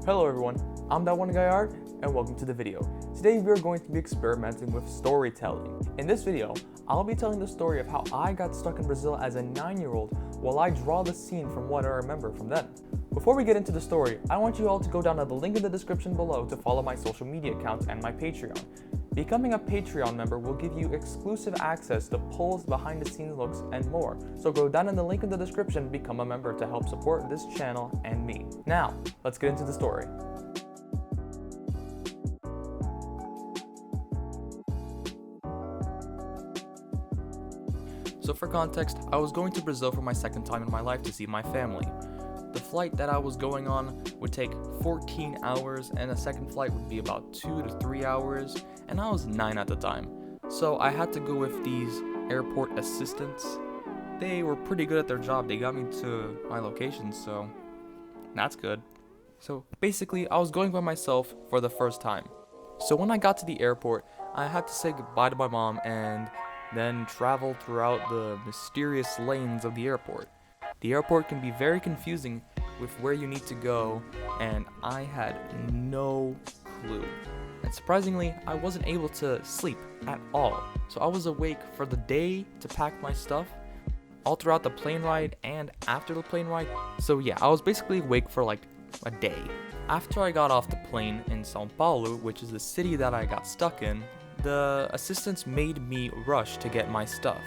Hello everyone, I'm that one guy Art, and welcome to the video. Today we are going to be experimenting with storytelling. In this video, I'll be telling the story of how I got stuck in Brazil as a 9-year-old while I draw the scene from what I remember from then. Before we get into the story, I want you all to go down to the link in the description below to follow my social media accounts and my Patreon. Becoming a Patreon member will give you exclusive access to polls, behind the scenes looks, and more. So go down in the link in the description, become a member to help support this channel and me. Now, let's get into the story. So for context, I was going to Brazil for my second time in my life to see my family. The flight that I was going on would take 14 hours and a second flight would be about 2 to 3 hours, and I was 9 at the time. So I had to go with these airport assistants. They were pretty good at their job. They got me to my location, so that's good. So basically, I was going by myself for the first time. So when I got to the airport, I had to say goodbye to my mom and then travel throughout the mysterious lanes of the airport. The airport can be very confusing with where you need to go, and I had no clue. And surprisingly, I wasn't able to sleep at all. So I was awake for the day to pack my stuff, all throughout the plane ride and after the plane ride. So yeah, I was basically awake for like a day. After I got off the plane in São Paulo, which is the city that I got stuck in, the assistants made me rush to get my stuff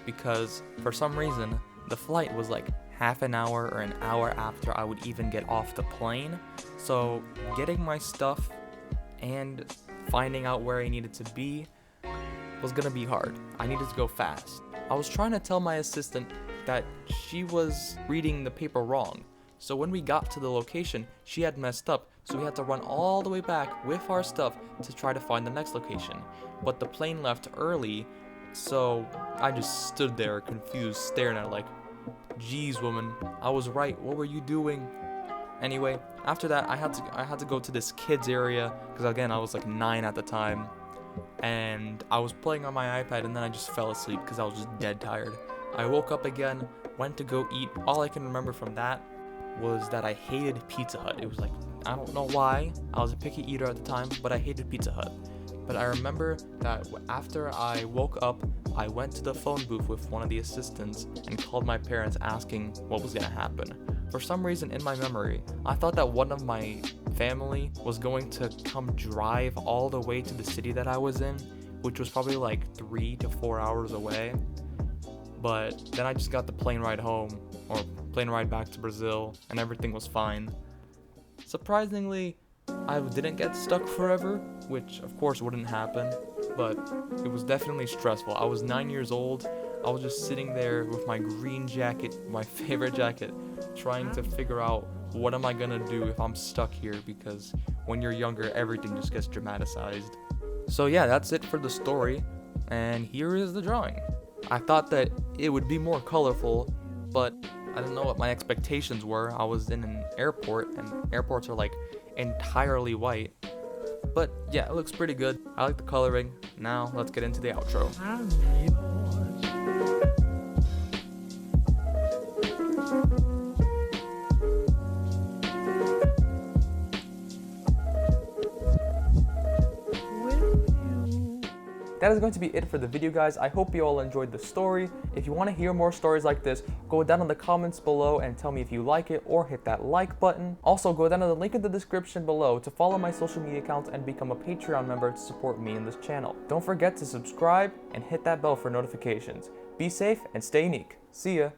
because for some reason the flight was like half an hour or an hour after I would even get off the plane. So getting my stuff and finding out where I needed to be was gonna be hard. I needed to go fast. I was trying to tell my assistant that she was reading the paper wrong. So when we got to the location, she had messed up, so we had to run all the way back with our stuff to try to find the next location. But the plane left early, so I just stood there confused, staring at her like, geez woman, I was right, what were you doing? Anyway, after that I had to go to this kids area, because again I was like 9 at the time, and I was playing on my iPad and then I just fell asleep because I was just dead tired. I woke up again, went to go eat. All I can remember from that was that I hated Pizza Hut. It was like, I don't know why, I was a picky eater at the time, but I hated Pizza Hut. But I remember that after I woke up, I went to the phone booth with one of the assistants and called my parents asking what was gonna happen. For some reason in my memory, I thought that one of my family was going to come drive all the way to the city that I was in, which was probably like 3 to 4 hours away. But then I just got the plane ride home, or plane ride back to Brazil, and everything was fine. Surprisingly, I didn't get stuck forever, which of course wouldn't happen, but it was definitely stressful. I was 9 years old. I was just sitting there with my green jacket, my favorite jacket, trying to figure out what am I gonna do if I'm stuck here, because when you're younger, everything just gets dramatized. So yeah, that's it for the story, and here is the drawing. I thought that it would be more colorful, but I didn't know what my expectations were. I was in an airport, and airports are like entirely white. But yeah, it looks pretty good. I like the coloring. Now let's get into the outro. That is going to be it for the video, guys. I hope you all enjoyed the story. If you want to hear more stories like this, go down in the comments below and tell me if you like it, or hit that like button. Also, go down to the link in the description below to follow my social media accounts and become a Patreon member to support me in this channel. Don't forget to subscribe and hit that bell for notifications. Be safe and stay unique. See ya!